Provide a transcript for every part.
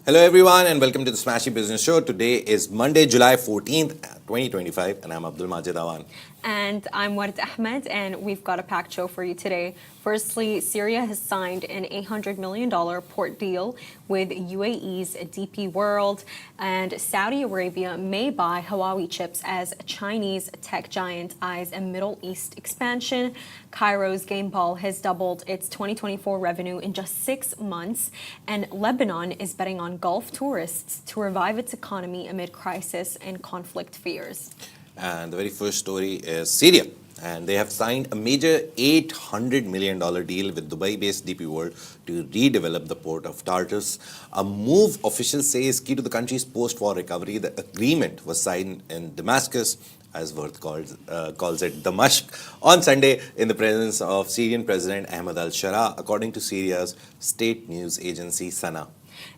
Hello everyone and welcome to the Smashi Business Show. Today is Monday, July 14th, 2025 and I'm Abdul Majid Awan. And I'm Ward Ahmed, and we've got a packed show for you today. Firstly, Syria has signed an $800 million port deal with UAE's DP World, and Saudi Arabia may buy Huawei chips as Chinese tech giant eyes a Middle East expansion. Cairo's Gameball has doubled its 2024 revenue in just 6 months, and Lebanon is betting on Gulf tourists to revive its economy amid crisis and conflict fears. And the very first story is Syria. And they have signed a major $800 million deal with Dubai-based DP World to redevelop the port of Tartous. A move officials say is key to the country's post-war recovery. The agreement was signed in Damascus, as Worth calls it, Damascus, on Sunday in the presence of Syrian President Ahmed al-Shara, according to Syria's state news agency SANA.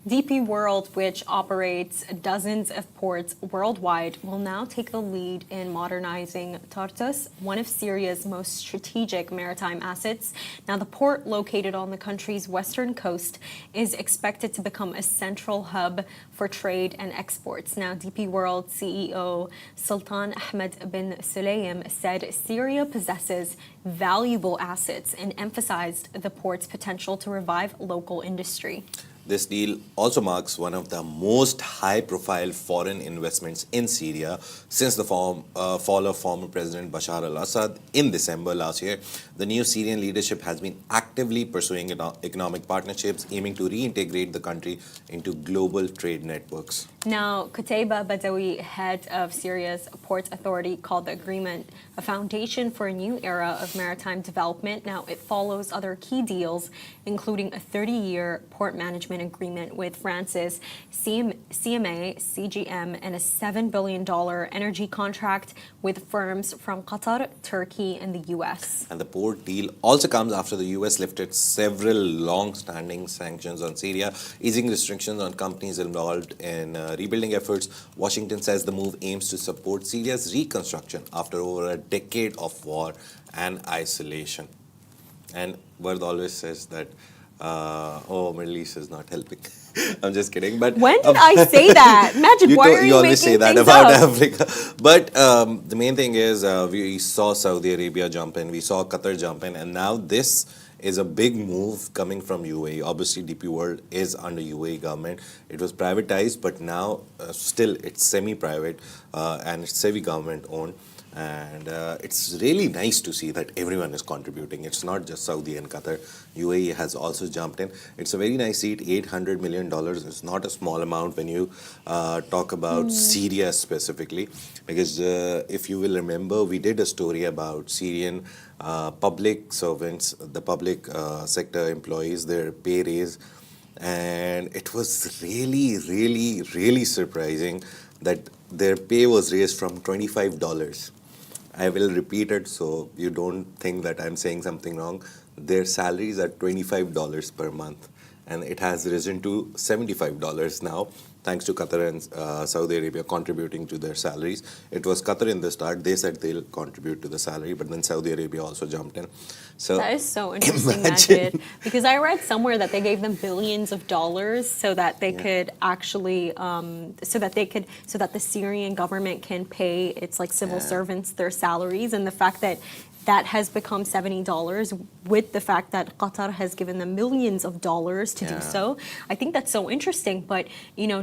DP World, which operates dozens of ports worldwide, will now take the lead in modernizing Tartous, one of Syria's most strategic maritime assets. Now, the port, located on the country's western coast, is expected to become a central hub for trade and exports. Now, DP World CEO Sultan Ahmed bin Sulayem said Syria possesses valuable assets and emphasized the port's potential to revive local industry. This deal also marks one of the most high-profile foreign investments in Syria since the fall of former President Bashar al-Assad in December last year. The new Syrian leadership has been actively pursuing economic partnerships, aiming to reintegrate the country into global trade networks. Now, Qutayba Badawi, head of Syria's Port Authority, called the agreement a foundation for a new era of maritime development. Now, it follows other key deals, including a 30-year port management agreement with France's CMA, CGM, and a $7 billion energy contract with firms from Qatar, Turkey, and the U.S. And the port deal also comes after the U.S. lifted several long-standing sanctions on Syria, easing restrictions on companies involved in rebuilding efforts. Washington says the move aims to support Syria's reconstruction after over a decade of war and isolation. And Ward always says that Middle East is not helping. I'm just kidding. But when did I say that? Imagine, why are you always say making that things about up? Africa. But the main thing is we saw Saudi Arabia jump in, we saw Qatar jump in, and now this is a big move coming from UAE. Obviously, DP World is under UAE government. It was privatized, but now still it's semi-private and it's semi-government owned. And it's really nice to see that everyone is contributing. It's not just Saudi and Qatar. UAE has also jumped in. It's a very nice seat, $800 million. It's not a small amount when you talk about Syria specifically. Because if you will remember, we did a story about Syrian public servants, the public sector employees, their pay raise. And it was really surprising that their pay was raised from $25. I will repeat it so you don't think that I'm saying something wrong. Their salaries are $25 per month, and it has risen to $75 now, thanks to Qatar and Saudi Arabia contributing to their salaries. It was Qatar in the start. They said they'll contribute to the salary, but then Saudi Arabia also jumped in. So that is so interesting, Majid, because I read somewhere that they gave them billions of dollars so that they could actually, so that the Syrian government can pay its civil servants their salaries, and the fact that that has become $70 with the fact that Qatar has given them millions of dollars to do so. I think that's so interesting. But,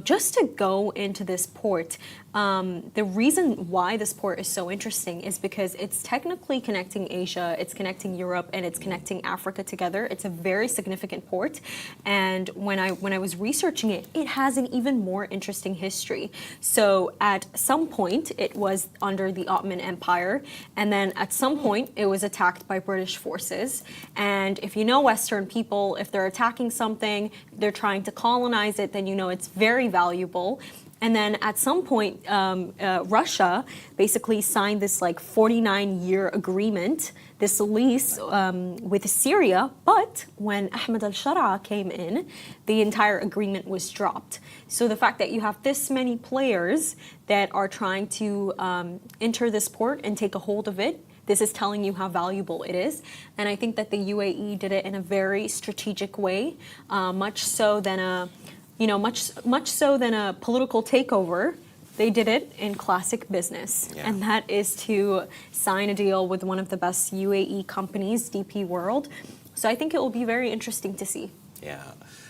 just to go into this port, the reason why this port is so interesting is because it's technically connecting Asia, it's connecting Europe, and it's connecting Africa together. It's a very significant port. And when I was researching it, it has an even more interesting history. So at some point, it was under the Ottoman Empire. And then at some point, it was attacked by British forces. And if you know Western people, if they're attacking something, they're trying to colonize it, then you know it's very valuable. And then at some point, Russia basically signed this 49-year agreement, this lease with Syria. But when Ahmed al-Shara came in, the entire agreement was dropped. So the fact that you have this many players that are trying to enter this port and take a hold of it, this is telling you how valuable it is. And I think that the UAE did it in a very strategic way, much so than much so than a political takeover. They did it in classic business, Yeah. and that is to sign a deal with one of the best UAE companies, DP World. So I think it will be very interesting to see. Yeah.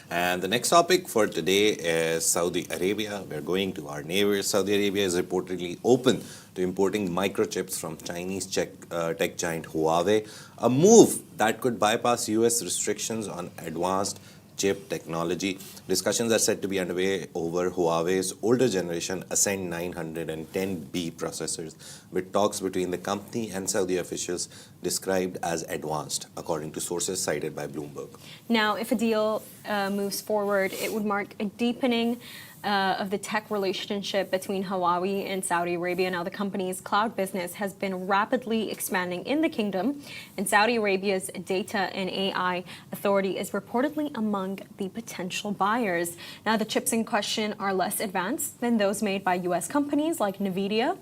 And the next topic for today is Saudi Arabia. We're going to our neighbors. Saudi Arabia is reportedly open to importing microchips from Chinese tech giant Huawei, a move that could bypass US restrictions on advanced chip technology. Discussions are said to be underway over Huawei's older generation Ascend 910B processors, with talks between the company and Saudi officials described as advanced, according to sources cited by Bloomberg. Now, if a deal moves forward, it would mark a deepening of the tech relationship between Huawei and Saudi Arabia. Now, the company's cloud business has been rapidly expanding in the kingdom, and Saudi Arabia's Data and AI Authority is reportedly among the potential buyers. Now, the chips in question are less advanced than those made by U.S. companies like NVIDIA,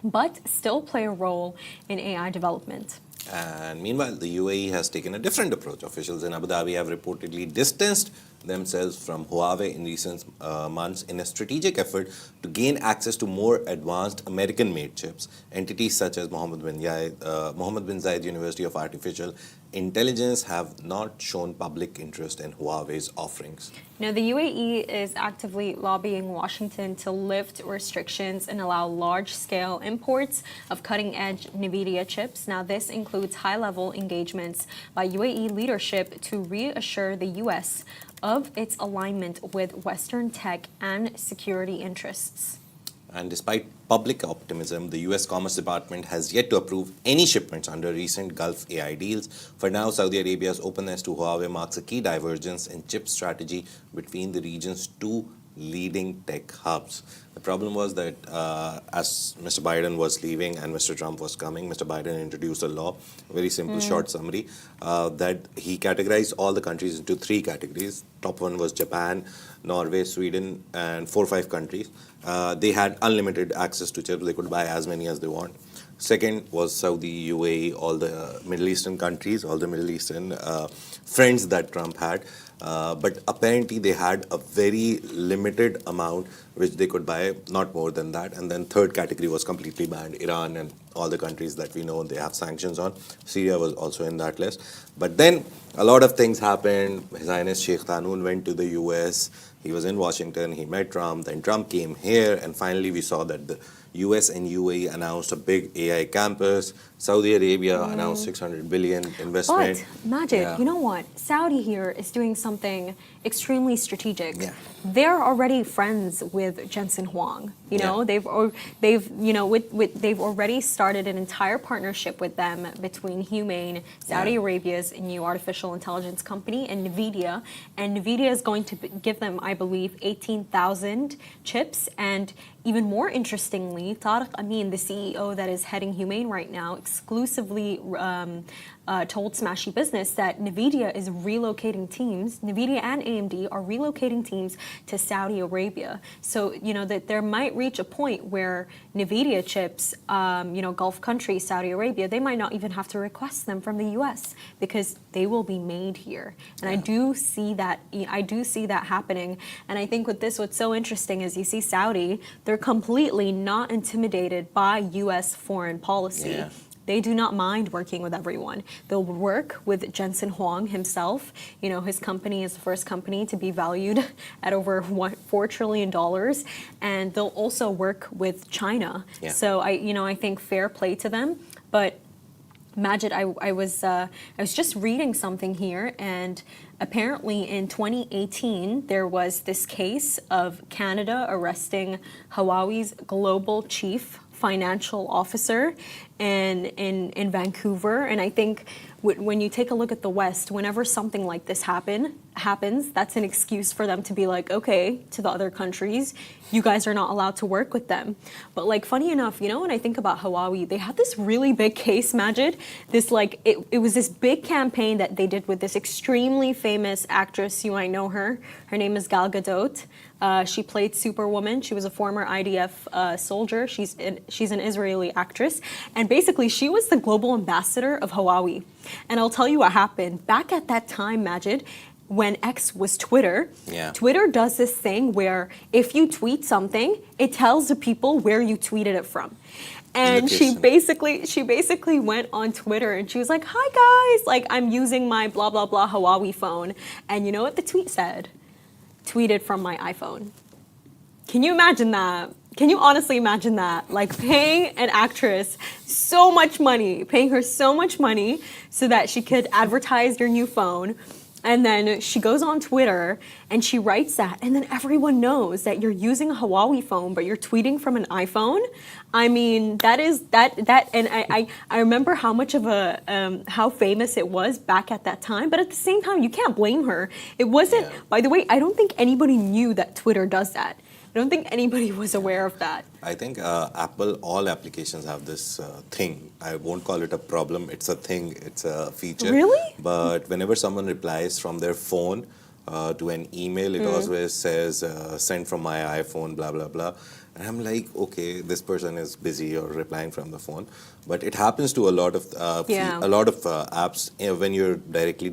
but still play a role in AI development. And meanwhile, the UAE has taken a different approach. Officials in Abu Dhabi have reportedly distanced themselves from Huawei in recent months in a strategic effort to gain access to more advanced American-made chips. Entities such as Mohammed bin Zayed University of Artificial Intelligence have not shown public interest in Huawei's offerings. Now, the UAE is actively lobbying Washington to lift restrictions and allow large-scale imports of cutting-edge NVIDIA chips. Now, this includes high-level engagements by UAE leadership to reassure the U.S. of its alignment with Western tech and security interests. And despite public optimism, the US Commerce Department has yet to approve any shipments under recent Gulf AI deals. For now, Saudi Arabia's openness to Huawei marks a key divergence in chip strategy between the region's two leading tech hubs. The problem was that as Mr. Biden was leaving and Mr. Trump was coming, Mr. Biden introduced a law, a very simple, short summary, that he categorized all the countries into three categories. Top one was Japan, Norway, Sweden, and 4 or 5 countries. They had unlimited access to chips. They could buy as many as they want. Second was Saudi, UAE, all the Middle Eastern countries, all the Middle Eastern friends that Trump had. But apparently they had a very limited amount which they could buy, not more than that. And then third category was completely banned, Iran and all the countries that we know they have sanctions on. Syria was also in that list. But then a lot of things happened. His Highness Sheikh Tanoon went to the US. He was in Washington. He met Trump. Then Trump came here. And finally we saw that the US and UAE announced a big AI campus. Saudi Arabia announced 600 billion investment. But, Majid, Yeah. you know what? Saudi here is doing something extremely strategic. Yeah. They're already friends with Jensen Huang. You know, Yeah. they've already started an entire partnership with them between Humane, Saudi Yeah. Arabia's new artificial intelligence company, and NVIDIA. And NVIDIA is going to give them, I believe, 18,000 chips. And even more interestingly, Tariq Amin, the CEO that is heading Humane right now, exclusively told Smashi Business that NVIDIA is relocating teams, NVIDIA and AMD are relocating teams to Saudi Arabia. So, that there might reach a point where NVIDIA chips, Gulf countries, Saudi Arabia, they might not even have to request them from the US because they will be made here. And I do see that happening. And I think with this, what's so interesting is you see Saudi, they're completely not intimidated by US foreign policy. Yeah. They do not mind working with everyone. They'll work with Jensen Huang himself. His company is the first company to be valued at over $4 trillion. And they'll also work with China. Yeah. So I think fair play to them. But Majid, I was just reading something here, and apparently in 2018 there was this case of Canada arresting Huawei's global chief financial officer in Vancouver. And I think when you take a look at the West, whenever something like this happens, that's an excuse for them to be like, okay, to the other countries, you guys are not allowed to work with them. But funny enough, when I think about Huawei, they had this really big case, Majid. It was this big campaign that they did with this extremely famous actress. You might know her. Her name is Gal Gadot. She played Superwoman. She was a former IDF soldier. She's an Israeli actress. And basically, she was the global ambassador of Huawei. And I'll tell you what happened. Back at that time, Majid, when X was Twitter, Yeah. Twitter does this thing where if you tweet something, it tells the people where you tweeted it from. And Location. she basically went on Twitter and she was like, "Hi guys, like I'm using my blah blah blah Huawei phone." And you know what the tweet said? Tweeted from my iPhone. Can you imagine that? Can you honestly imagine that? Like paying an actress so much money, paying her so much money so that she could advertise your new phone. And then she goes on Twitter and she writes that. And then everyone knows that you're using a Huawei phone, but you're tweeting from an iPhone. I mean, and I remember how much of how famous it was back at that time. But at the same time, you can't blame her. It wasn't, Yeah. by the way, I don't think anybody knew that Twitter does that. I don't think anybody was aware of that. I think Apple, all applications have this thing. I won't call it a problem. It's a thing. It's a feature. Really? But whenever someone replies from their phone to an email, it always says "sent from my iPhone," blah blah blah. And I'm like, okay, this person is busy or replying from the phone. But it happens to a lot of Yeah. apps when you're directly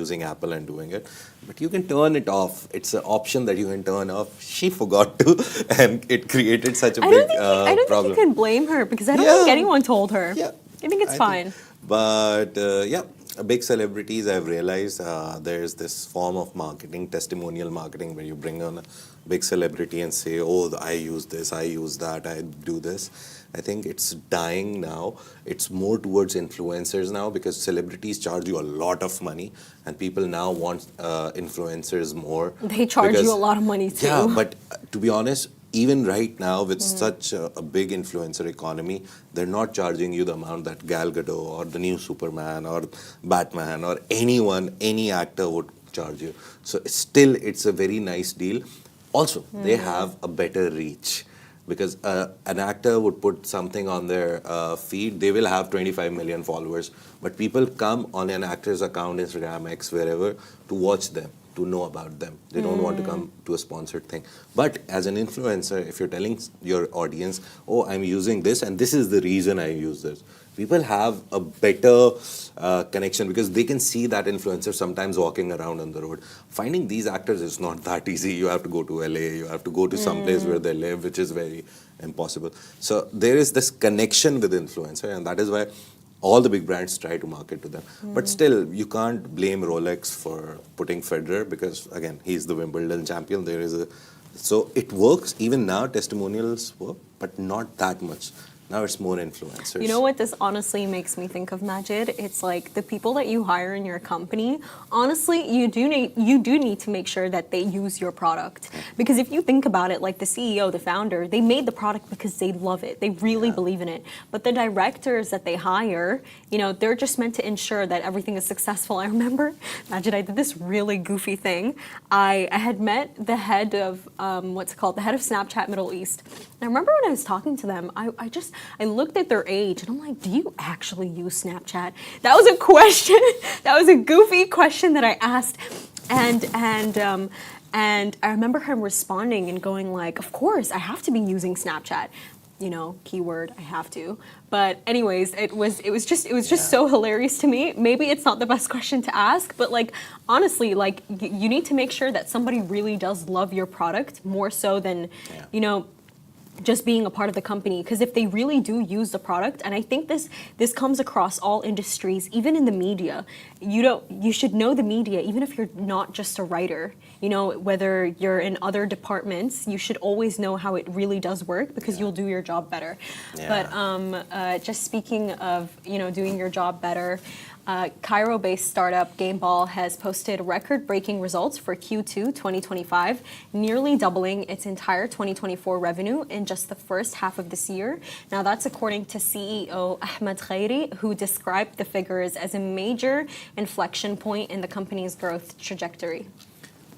using Apple and doing it. But you can turn it off. It's an option that you can turn off. She forgot to, and it created such a big I don't problem. think you can blame her because I don't Yeah. think anyone told her. Yeah, I think it's fine. But yeah, big celebrities, I've realized there's this form of marketing, testimonial marketing, where you bring on a big celebrity and say, oh, I use this, I use that, I do this. I think it's dying now. It's more towards influencers now because celebrities charge you a lot of money and people now want influencers more. They charge because- you a lot of money too. Yeah, but to be honest, even right now with such a big influencer economy, they're not charging you the amount that Gal Gadot or the new Superman or Batman or anyone, any actor would charge you. So it's a very nice deal. Also, they have a better reach because an actor would put something on their feed, they will have 25 million followers, but people come on an actor's account, Instagram, X, wherever, to watch them, to know about them. They don't want to come to a sponsored thing. But as an influencer, if you're telling your audience, oh, I'm using this and this is the reason I use this, people have a better connection because they can see that influencer sometimes walking around on the road. Finding these actors is not that easy. You have to go to LA, you have to go to some place where they live, which is very impossible. So there is this connection with influencer, and that is why all the big brands try to market to them. But still, you can't blame Rolex for putting Federer because, again, he's the Wimbledon champion. So it works. Even now, testimonials work, but not that much. Now it's more influencers. You know what this honestly makes me think of, Majid? It's like the people that you hire in your company, honestly, you do need to make sure that they use your product. Because if you think about it, like the CEO, the founder, they made the product because they love it. They really believe in it. But the directors that they hire, they're just meant to ensure that everything is successful. I remember, Majid, I did this really goofy thing. I had met the head of, the head of Snapchat Middle East. And I remember when I was talking to them, I looked at their age and I'm like, do you actually use Snapchat? That was a question. That was a goofy question that I asked. And I remember him responding and going like, of course, I have to be using Snapchat. Keyword, I have to. But anyways, it was just so hilarious to me. Maybe it's not the best question to ask, but like honestly, like you need to make sure that somebody really does love your product more so than, just being a part of the company, because if they really do use the product, and I think this comes across all industries, even in the media, you should know the media even if you're not just a writer. Whether you're in other departments, you should always know how it really does work because you'll do your job better. But just speaking of doing your job better, Cairo-based startup Gameball has posted record-breaking results for Q2 2025, nearly doubling its entire 2024 revenue in just the first half of this year. Now, that's according to CEO Ahmed Khairi, who described the figures as a major inflection point in the company's growth trajectory.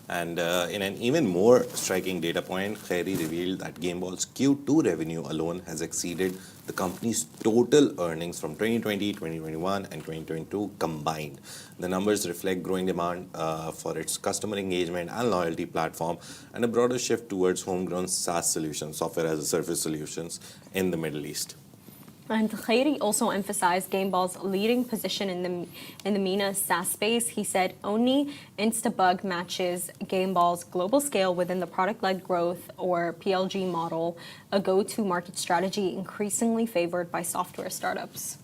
And in an even more striking data point, Khairi revealed that Gameball's Q2 revenue alone has exceeded the company's total earnings from 2020, 2021, and 2022 combined. The numbers reflect growing demand for its customer engagement and loyalty platform and a broader shift towards homegrown SaaS solutions, software as a service solutions, in the Middle East. And Khairi also emphasized Gameball's leading position in the MENA SaaS space. He said only Instabug matches Gameball's global scale within the product-led growth or PLG model, a go-to-market strategy increasingly favored by software startups.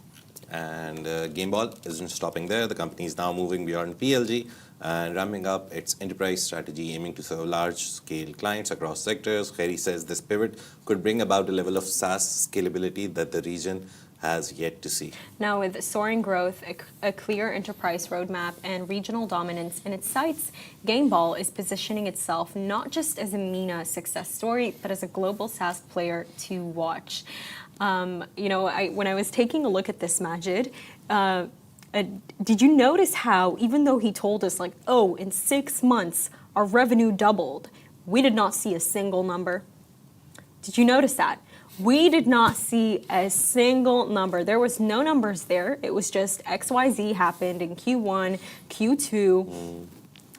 And Gameball isn't stopping there. The company is now moving beyond PLG and ramping up its enterprise strategy, aiming to serve large-scale clients across sectors. Khairi says this pivot could bring about a level of SaaS scalability that the region has yet to see. Now, with soaring growth, a clear enterprise roadmap, and regional dominance in its sights, Gameball is positioning itself not just as a MENA success story, but as a global SaaS player to watch. When I was taking a look at this, Majid, did you notice how, even though he told us, like, oh, in 6 months, our revenue doubled, we did not see a single number? Did you notice that? We did not see a single number. There was no numbers there. It was just XYZ happened in Q1, Q2.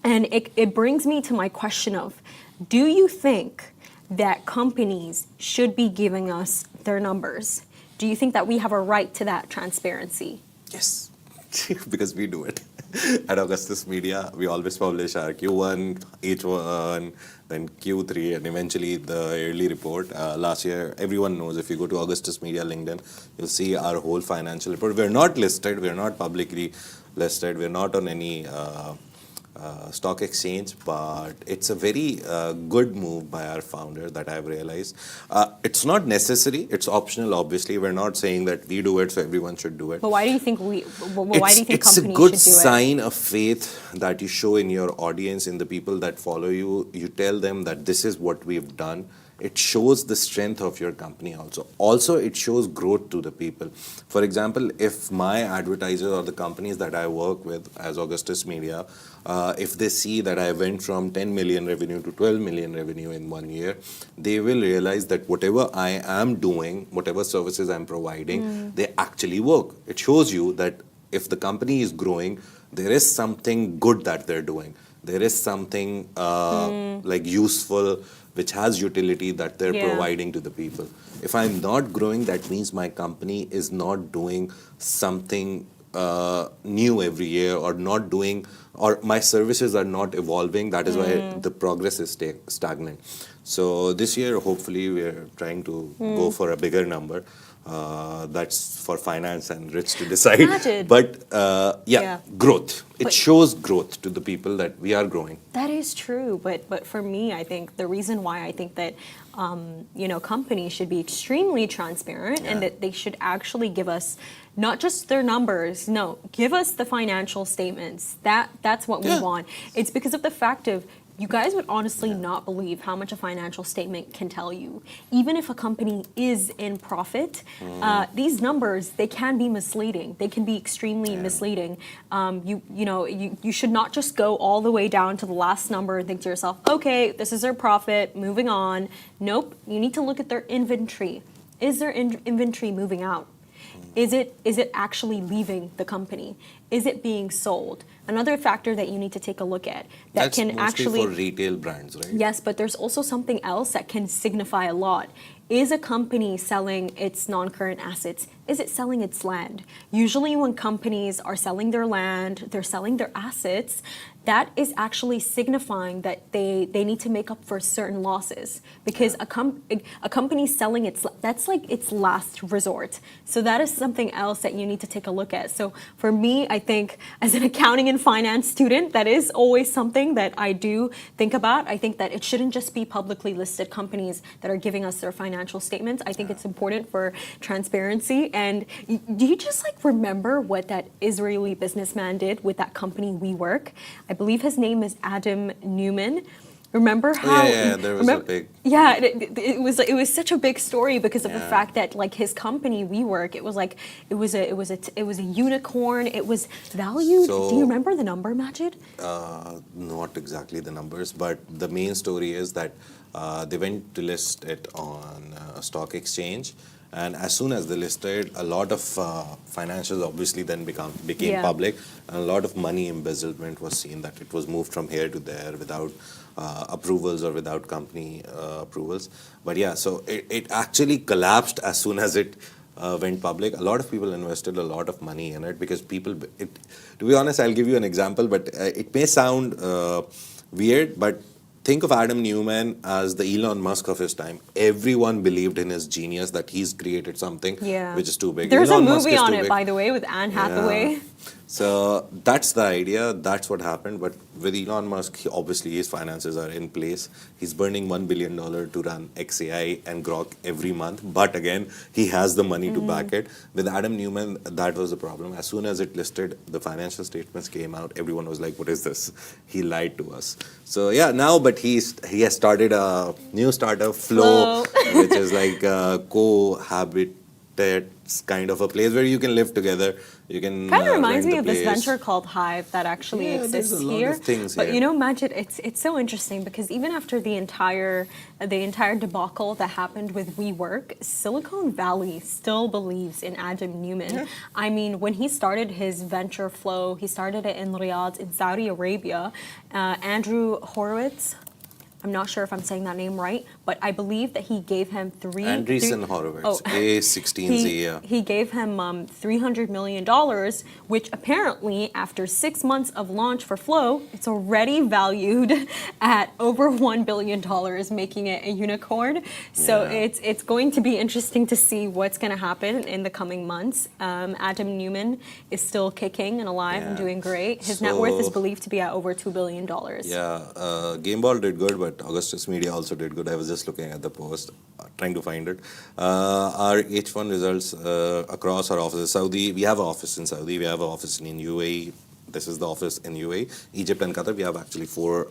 And it brings me to my question of, do you think that companies should be giving us their numbers? Do you think that we have a right to that transparency? Yes, because we do it. At Augustus Media, we always publish our Q1, H1, then Q3, and eventually the yearly report. Last year, everyone knows if you go to Augustus Media LinkedIn, you'll see our whole financial report. We're not listed, we're not publicly listed, we're not on any stock exchange, but it's a very good move by our founder that I've realized. It's not necessary, it's optional, obviously. We're not saying that we do it, so everyone should do it. But why do you think It's a companies good should do it? sign of faith that you show in your audience, in the people that follow you. You tell them that this is what we've done. It shows the strength of your company also. Also, it shows growth to the people. For example, if my advertisers or the companies that I work with as Augustus Media, if they see that I went from 10 million revenue to 12 million revenue in 1 year, they will realize that whatever I am doing, whatever services I'm providing, they actually work. It shows you that if the company is growing, there is something good that they're doing. There is something like useful, which has utility that they're providing to the people. If I'm not growing, that means my company is not doing something new every year, or not doing, or my services are not evolving. That is why the progress is stagnant. So this year, hopefully, we're trying to go for a bigger number. That's for finance and Rich to decide. Imagine. But growth. It shows growth to the people that we are growing. That is true, but for me, I think the reason why I think that companies should be extremely transparent and that they should actually give us not just their numbers, no, give us the financial statements. That's what we want. It's because of the fact of, you guys would honestly not believe how much a financial statement can tell you. Even if a company is in profit, these numbers, they can be misleading. They can be extremely misleading. You should not just go all the way down to the last number and think to yourself, okay, this is their profit, moving on. Nope, you need to look at their inventory. Is their inventory moving out? Is it actually leaving the company? Is it being sold? Another factor that you need to take a look at That's mostly for retail brands, right? Yes, but there's also something else that can signify a lot. Is a company selling its non-current assets? Is it selling its land? Usually when companies are selling their land, they're selling their assets, that is actually signifying that they need to make up for certain losses, because a company selling that's like its last resort. So that is something else that you need to take a look at. So for me, I think as an accounting and finance student, that is always something that I do think about. I think that it shouldn't just be publicly listed companies that are giving us their financial statements. I think it's important for transparency. And do you just remember what that Israeli businessman did with that company WeWork? I believe his name is Adam Newman. Remember how? There was a big. Yeah, it was such a big story because of the fact that his company WeWork, it was a unicorn. It was valued. So, do you remember the number, Majid? Not exactly the numbers, but the main story is that they went to list it on a stock exchange. And as soon as they listed, a lot of financials obviously then became public, and a lot of money embezzlement was seen, that it was moved from here to there without approvals or without company approvals. But so it actually collapsed as soon as it went public, a lot of people invested a lot of money in it because to be honest, I'll give you an example, but it may sound weird, but think of Adam Newman as the Elon Musk of his time. Everyone believed in his genius that he's created something Yeah. which is too big. There's Elon a Musk movie is on too it, big. by the way, with Anne Hathaway. So that's the idea. That's what happened. But with Elon Musk, obviously his finances are in place. He's burning $1 billion to run XAI and Grok every month. But again, he has the money to back it. With Adam Newman, that was the problem. As soon as it listed, the financial statements came out. Everyone was like, "What is this?" He lied to us. So yeah, now, but he has started a new startup, Flow, which is like cohabitates kind of a place where you can live together. You can Kind of reminds rent me the of this place. venture called Hive that actually Yeah, exists there's a lot here. of things But here. you know, Majid, it's so interesting because even after the entire debacle that happened with WeWork, Silicon Valley still believes in Adam Newman. Yeah. I mean, when he started his venture Flow, he started it in Riyadh, in Saudi Arabia. Andrew Horowitz. I'm not sure if I'm saying that name right, but I believe that he gave him Andreessen Horowitz, Oh. A16Z. He gave him $300 million, which apparently, after 6 months of launch for Flow, it's already valued at over $1 billion, making it a unicorn. So Yeah. it's going to be interesting to see what's going to happen in the coming months. Adam Newman is still kicking and alive and Yeah. doing great. His net worth is So- believed to be at over $2 billion. Yeah, Gameball did good, but Augustus Media also did good. I was just looking at the post, trying to find it. Our H1 results across our offices. Saudi, we have an office in Saudi, we have an office in UAE. This is the office in UAE. Egypt and Qatar, we have actually 4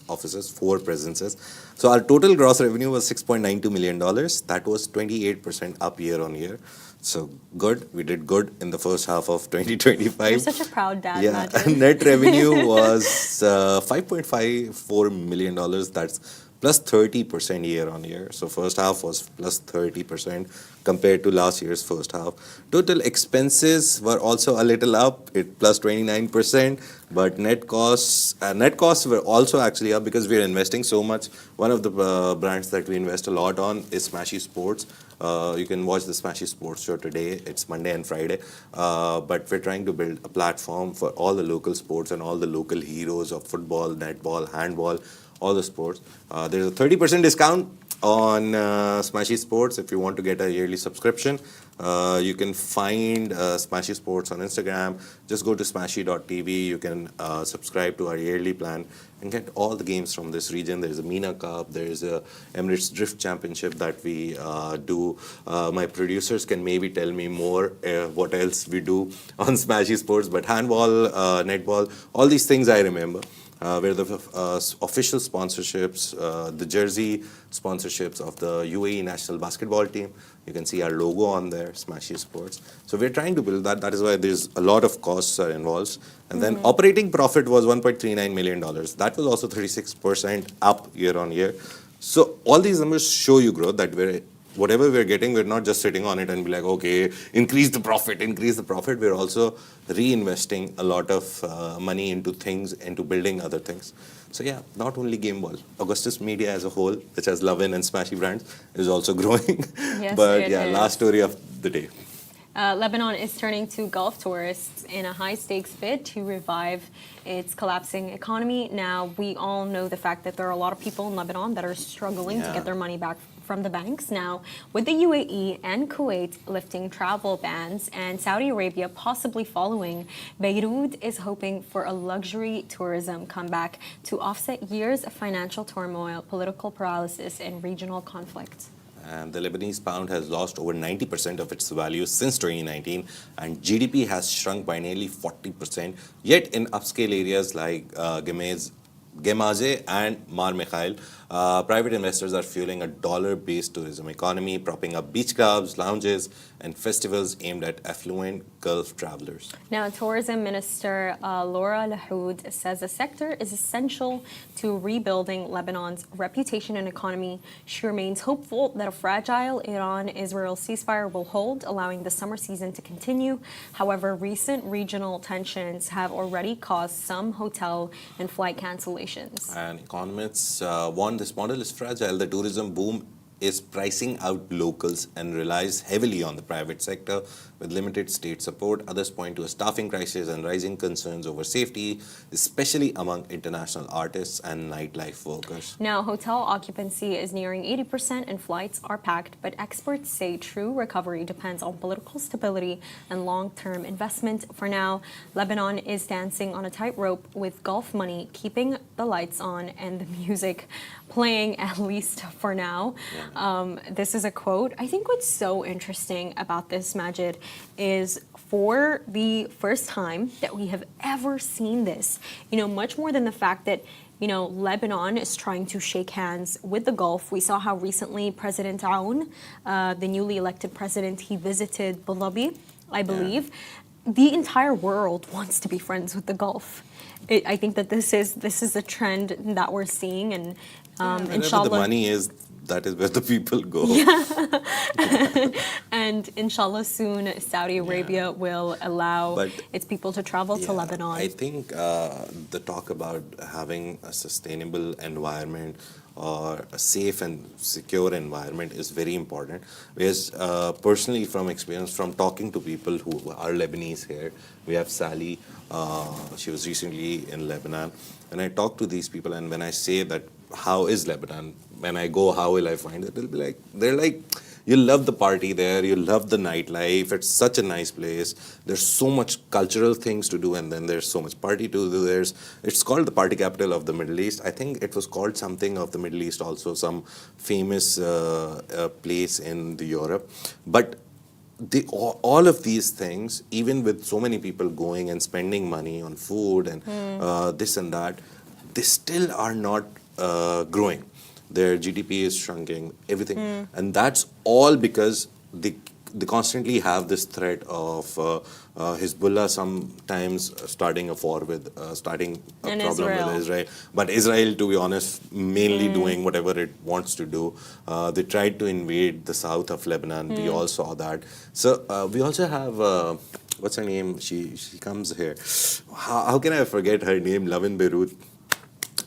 offices, 4 presences. So our total gross revenue was $6.92 million. That was 28% up year on year. So good. We did good in the first half of 2025. You're such a proud dad, Yeah, Majid. net revenue was $5.54 million. That's plus 30% year on year. So first half was plus 30% compared to last year's first half. Total expenses were also a little up, it plus 29%. But net costs were also actually up because we are investing so much. One of the brands that we invest a lot on is Smashi Sports. You can watch the Smashi Sports show today. It's Monday and Friday. But we're trying to build a platform for all the local sports and all the local heroes of football, netball, handball, all the sports. There's a 30% discount on Smashi Sports if you want to get a yearly subscription. You can find Smashi Sports on Instagram. Just go to smashy.tv. You can subscribe to our yearly plan and get all the games from this region. There's a MENA Cup. There's a Emirates Drift Championship that we do. My producers can maybe tell me more what else we do on Smashy Sports. But handball, netball, all these things I remember. We're the official sponsorships, the jersey sponsorships of the UAE national basketball team. You can see our logo on there, Smashy Sports. So we're trying to build that. That is why there's a lot of costs are involved. And then operating profit was $1.39 million. That was also 36% up year on year. So all these numbers show you growth that whatever we're getting, we're not just sitting on it and be like, okay, increase the profit. We're also reinvesting a lot of money into things, into building other things. So yeah, not only Gameball, Augustus Media as a whole, which has Lovin and Smashy brands, is also growing. Yes, But it yeah, is. last story of the day. Lebanon is turning to Gulf tourists in a high-stakes bid to revive its collapsing economy. Now, we all know the fact that there are a lot of people in Lebanon that are struggling to Yeah. get their money back from the banks. Now, with the UAE and Kuwait lifting travel bans and Saudi Arabia possibly following, Beirut is hoping for a luxury tourism comeback to offset years of financial turmoil, political paralysis, and regional conflict. And the Lebanese pound has lost over 90% of its value since 2019, and GDP has shrunk by nearly 40%. Yet in upscale areas like Gemaze and Mar Mikhail, private investors are fueling a dollar-based tourism economy, propping up beach clubs, lounges, and festivals aimed at affluent Gulf travelers. Now, Tourism Minister Laura Lahoud says the sector is essential to rebuilding Lebanon's reputation and economy. She remains hopeful that a fragile Iran-Israel ceasefire will hold, allowing the summer season to continue. However, recent regional tensions have already caused some hotel and flight cancellations. And economists warn this model is fragile. The tourism boom is pricing out locals and relies heavily on the private sector with limited state support. Others point to a staffing crisis and rising concerns over safety, especially among international artists and nightlife workers. Now, hotel occupancy is nearing 80% and flights are packed, but experts say true recovery depends on political stability and long-term investment. For now, Lebanon is dancing on a tightrope with Gulf money keeping the lights on and the music playing, at least for now. This is a quote. I think what's so interesting about this, Majid, is for the first time that we have ever seen this, much more than the fact that Lebanon is trying to shake hands with the Gulf. We saw how recently President Aoun, the newly elected president, he visited Abu Dhabi, I believe. The entire world wants to be friends with the Gulf. I think that this is a trend that we're seeing, and Wherever inshallah, the money is, that is where the people go. and inshallah soon Saudi Arabia will allow But its people to travel to Lebanon. I think the talk about having a sustainable environment or a safe and secure environment is very important. Because personally, from experience, from talking to people who are Lebanese here, we have Sally. She was recently in Lebanon, and I talk to these people, and when I say that, how is Lebanon? When I go, how will I find it? They'll be like, you love the party there, you love the nightlife, it's such a nice place, there's so much cultural things to do, and then there's so much party to do. It's called the party capital of the Middle East. I think it was called something of the Middle East also, some famous place in the Europe. But all of these things, even with so many people going and spending money on food and this and that, they still are not growing. Their GDP is shrinking, everything. And that's all because they constantly have this threat of Hezbollah sometimes starting a war with, starting a And problem Israel. with Israel. But Israel, to be honest, mainly doing whatever it wants to do. They tried to invade the south of Lebanon. We all saw that. So we also have, what's her name? She comes here. How can I forget her name? Love in Beirut.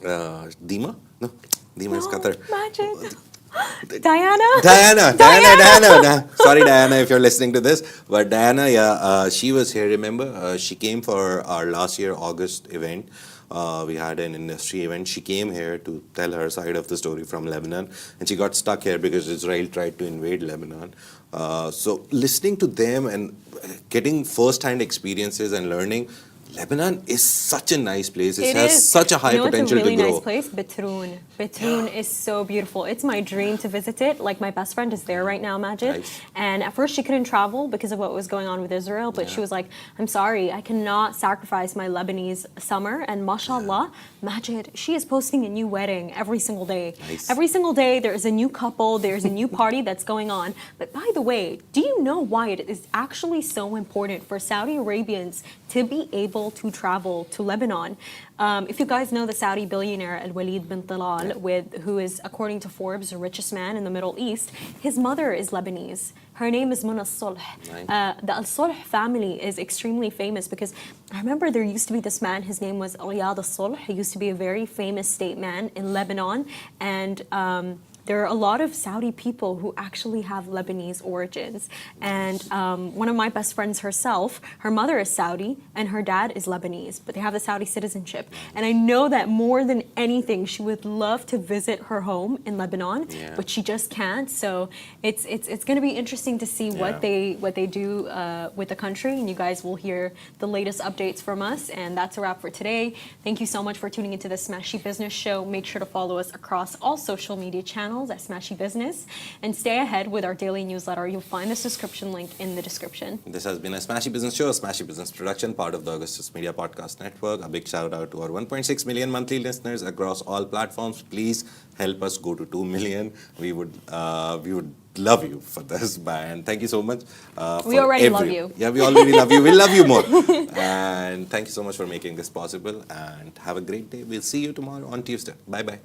Dima? No, Dima is Qatar. Majid. Diana. Diana. Sorry, Diana, if you're listening to this. But Diana, she was here, remember? She came for our last year August event. We had an industry event. She came here to tell her side of the story from Lebanon. And she got stuck here because Israel tried to invade Lebanon. So listening to them and getting first-hand experiences and learning, Lebanon is such a nice place. It has such a high potential it's a really to grow. nice place, Betroun. Betroun is so beautiful. It's my dream to visit it. Like, my best friend is there right now, Majid. Nice. And at first she couldn't travel because of what was going on with Israel, but she was like, I'm sorry, I cannot sacrifice my Lebanese summer. And mashallah, Majid, she is posting a new wedding every single day. Nice. Every single day there is a new couple, there's a new party that's going on. But by the way, do you know why it is actually so important for Saudi Arabians to be able to travel to Lebanon? If you guys know the Saudi billionaire Al-Walid bin Talal, who is, according to Forbes, the richest man in the Middle East, his mother is Lebanese. Her name is Muna Solh. The Al-Solh family is extremely famous because I remember there used to be this man, his name was Riyad Al-Solh. He used to be a very famous statesman in Lebanon, and there are a lot of Saudi people who actually have Lebanese origins. And one of my best friends herself, her mother is Saudi and her dad is Lebanese, but they have the Saudi citizenship. And I know that more than anything, she would love to visit her home in Lebanon, but she just can't. So it's going to be interesting to see what they do with the country. And you guys will hear the latest updates from us. And that's a wrap for today. Thank you so much for tuning into the Smashi Business Show. Make sure to follow us across all social media channels at Smashi Business, and stay ahead with our daily newsletter. You'll find the subscription link in the description. This has been a Smashi Business Show, a Smashi Business production, part of the Augustus Media Podcast Network. A big shout out to our 1.6 million monthly listeners across all platforms. Please help us go to 2 million. We would love you for this, and thank you so much. We already love you. Yeah, we already love you. We'll love you more. And thank you so much for making this possible. And have a great day. We'll see you tomorrow on Tuesday. Bye bye.